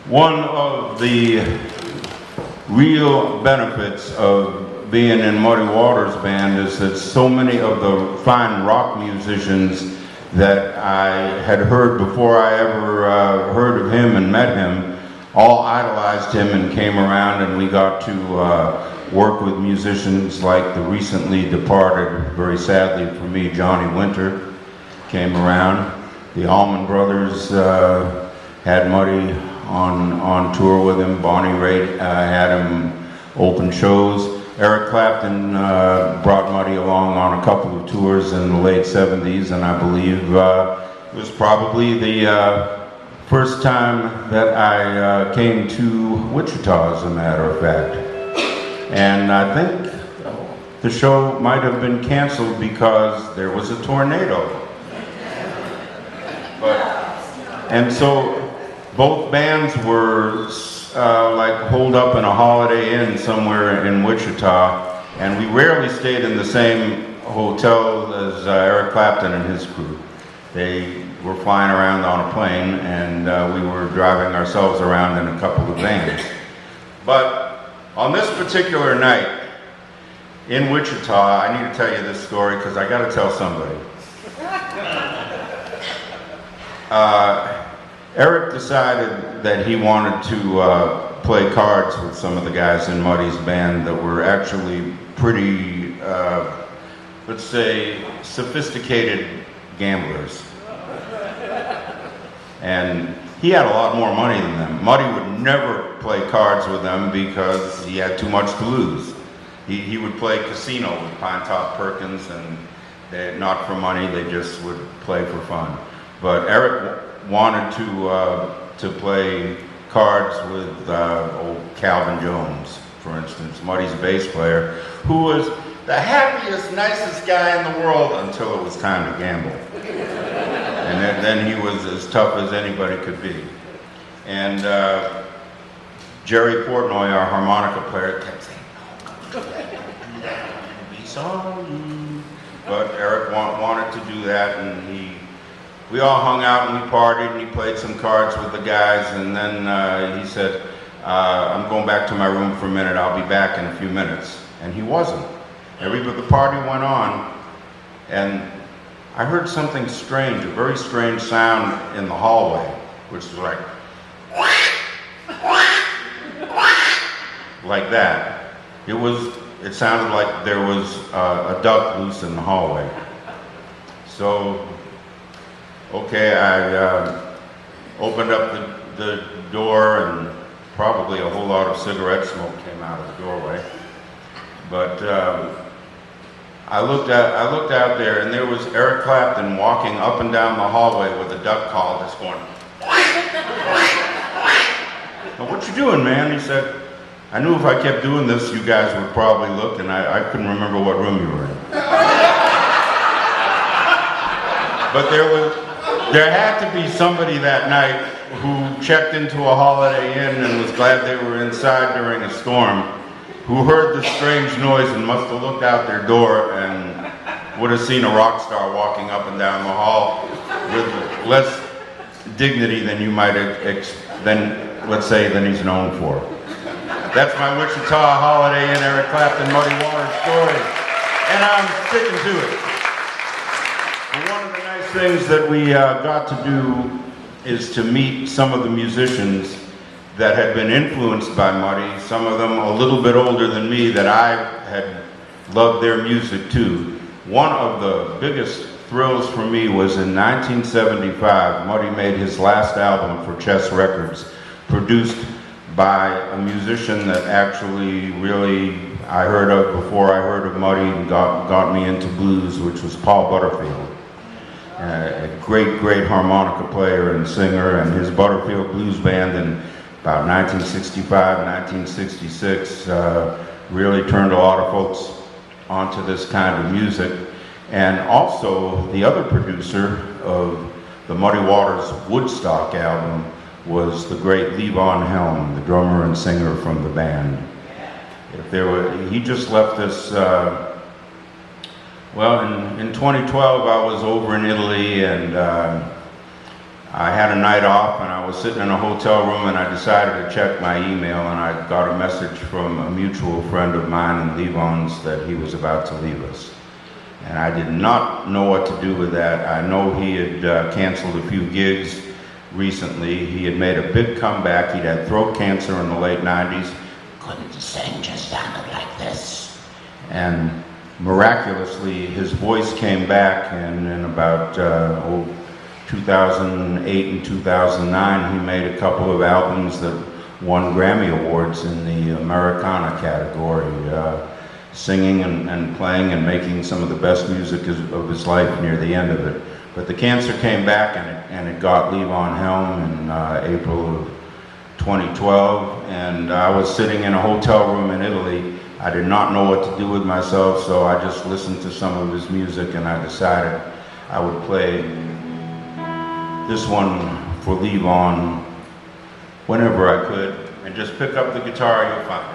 One of the real benefits of being in Muddy Waters Band is that so many of the fine rock musicians that I had heard before I ever heard of him and met him all idolized him and came around, and we got to work with musicians like the recently departed, very sadly for me, Johnny Winter came around. The Allman Brothers had Muddy on tour with him. Bonnie Raitt had him open shows. Eric Clapton brought Muddy along on a couple of tours in the late 70s, and I believe it was probably the first time that I came to Wichita, as a matter of fact. And I think the show might have been canceled because there was a tornado. And so both bands were like holed up in a Holiday Inn somewhere in Wichita, and we rarely stayed in the same hotel as Eric Clapton and his crew. They were flying around on a plane, and we were driving ourselves around in a couple of vans. But on this particular night in Wichita, I need to tell you this story because I got to tell somebody. Eric decided that he wanted to play cards with some of the guys in Muddy's band that were actually pretty, let's say, sophisticated gamblers. And he had a lot more money than them. Muddy would never play cards with them because he had too much to lose. He would play casino with Pinetop Perkins, and not for money, they just would play for fun. But Eric wanted to play cards with old Calvin Jones, for instance, Muddy's bass player, who was the happiest, nicest guy in the world until it was time to gamble. And then he was as tough as anybody could be. And Jerry Portnoy, our harmonica player, kept saying, "No, don't do that, you'll be sorry." But Eric wanted to do that, and we all hung out and we partied, and he played some cards with the guys, and then he said, "I'm going back to my room for a minute, I'll be back in a few minutes." And he wasn't. The party went on, and I heard something strange, a very strange sound in the hallway, which was like that. It sounded like there was a duck loose in the hallway. So, okay, I opened up the door, and probably a whole lot of cigarette smoke came out of the doorway. But I looked out there, and there was Eric Clapton walking up and down the hallway with a duck call just going, "Well, what you doing, man?" He said, "I knew if I kept doing this, you guys would probably look, and I couldn't remember what room you were in." But there had to be somebody that night who checked into a Holiday Inn and was glad they were inside during a storm, who heard the strange noise and must have looked out their door and would have seen a rock star walking up and down the hall with less dignity than you might let's say, than he's known for. That's my Wichita Holiday Inn Eric Clapton Muddy Waters story, and I'm sticking to it. And one of the nice things that we got to do is to meet some of the musicians that had been influenced by Muddy, some of them a little bit older than me, that I had loved their music too. One of the biggest thrills for me was in 1975, Muddy made his last album for Chess Records, produced by a musician that actually really I heard of before I heard of Muddy and got me into blues, which was Paul Butterfield. A great harmonica player and singer, and his Butterfield Blues Band in about 1965, 1966 really turned a lot of folks onto this kind of music. And also the other producer of the Muddy Waters Woodstock album was the great Levon Helm, the drummer and singer from the band. He just left us, well, in 2012 I was over in Italy, and I had a night off and I was sitting in a hotel room and I decided to check my email, and I got a message from a mutual friend of mine in Levon's that he was about to leave us. And I did not know what to do with that. I know he had canceled a few gigs recently. He had made a big comeback. He'd had throat cancer in the late 90s. Couldn't sing, just sounded like this. And miraculously, his voice came back, and in about 2008 and 2009, he made a couple of albums that won Grammy Awards in the Americana category, singing and playing and making some of the best music of his life near the end of it. But the cancer came back, and it got Levon Helm in April of 2012, and I was sitting in a hotel room in Italy. I did not know what to do with myself, so I just listened to some of his music, and I decided I would play this one for Levon whenever I could, and just pick up the guitar, you'll find it.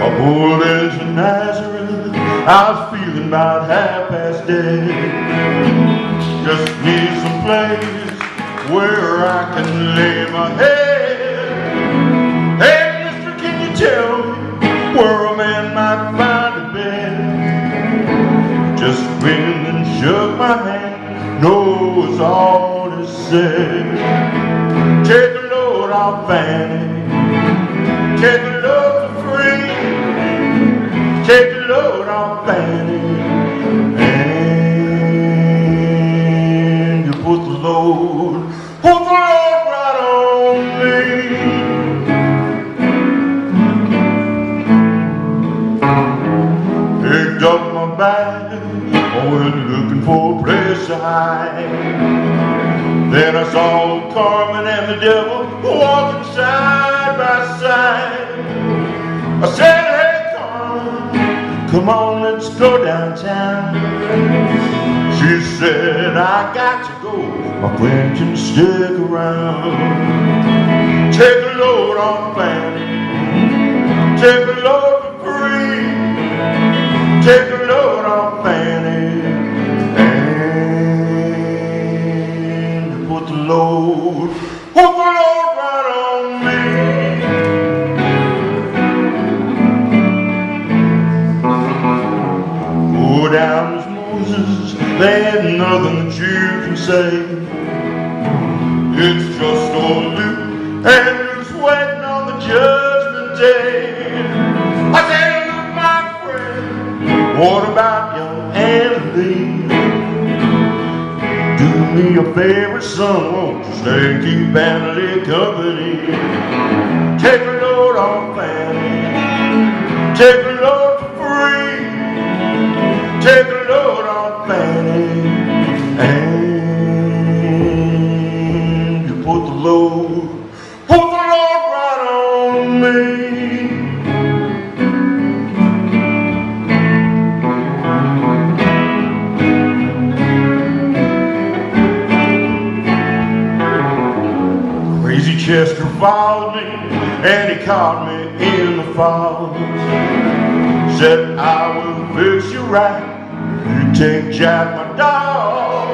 I pulled into Nazareth, I was feeling about 8:30. Just need some place where I can lay my head. Hey, mister, can you tell me where a man might find a bed? Just grinned and shook my hand, knows all he said. Take a load off Fanny, take a load for free, take a load off Fanny, and you put the load right on me. Picked up my bag, I went looking for a place to hide. Then I saw Carmen and the devil walking side by side. I said, hey Carmen, come on, let's go downtown. She said, I got to go, my friend can stick around. Take a load on Fanny, take a load for free, take a load on Fanny, and you put the load right on me. Go down as Moses, there's nothing that you can say. It's just old Luke, and Luke's waiting on the judgment day. I said, look, my friend, what about young Annalie? Do me a favor, son, won't you stay and keep Annalie company? Take a load on Fanny, take a load for free, take a load on Fanny, and you put the load right on me. Crazy Chester followed me, and he caught me in the fog. Said, I will fix you right, you take Jack, my dog.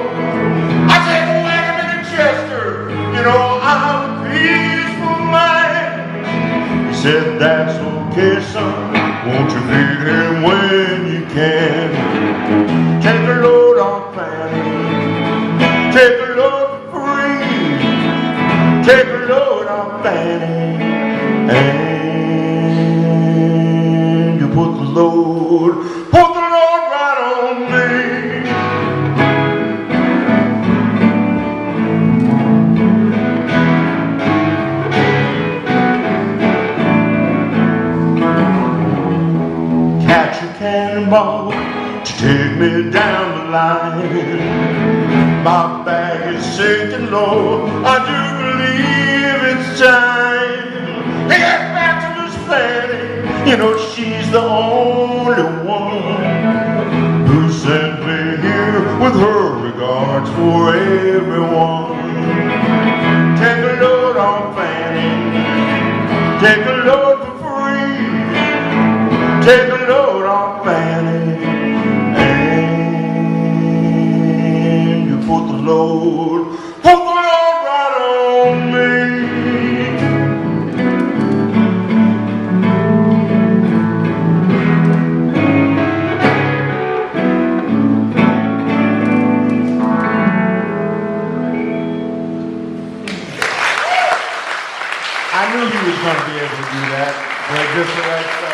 I said, wait a minute, Chester, you know I'm a peaceful man. He said, that's okay, son, won't you feed him when you can? Take a load on Fanny, take a load for free, take a load on Fanny, and you put the load right on me. Catch a cannonball to take me down the line. My bag is sinking low, I do believe it's time. He gets back to Miss Fanny, you know she's the only one who sent me here with her regards for everyone. Take a Take a load for free. Take a load off Fanny. And you put the load right on me. I knew he was going to be able to do that, but just the right stuff.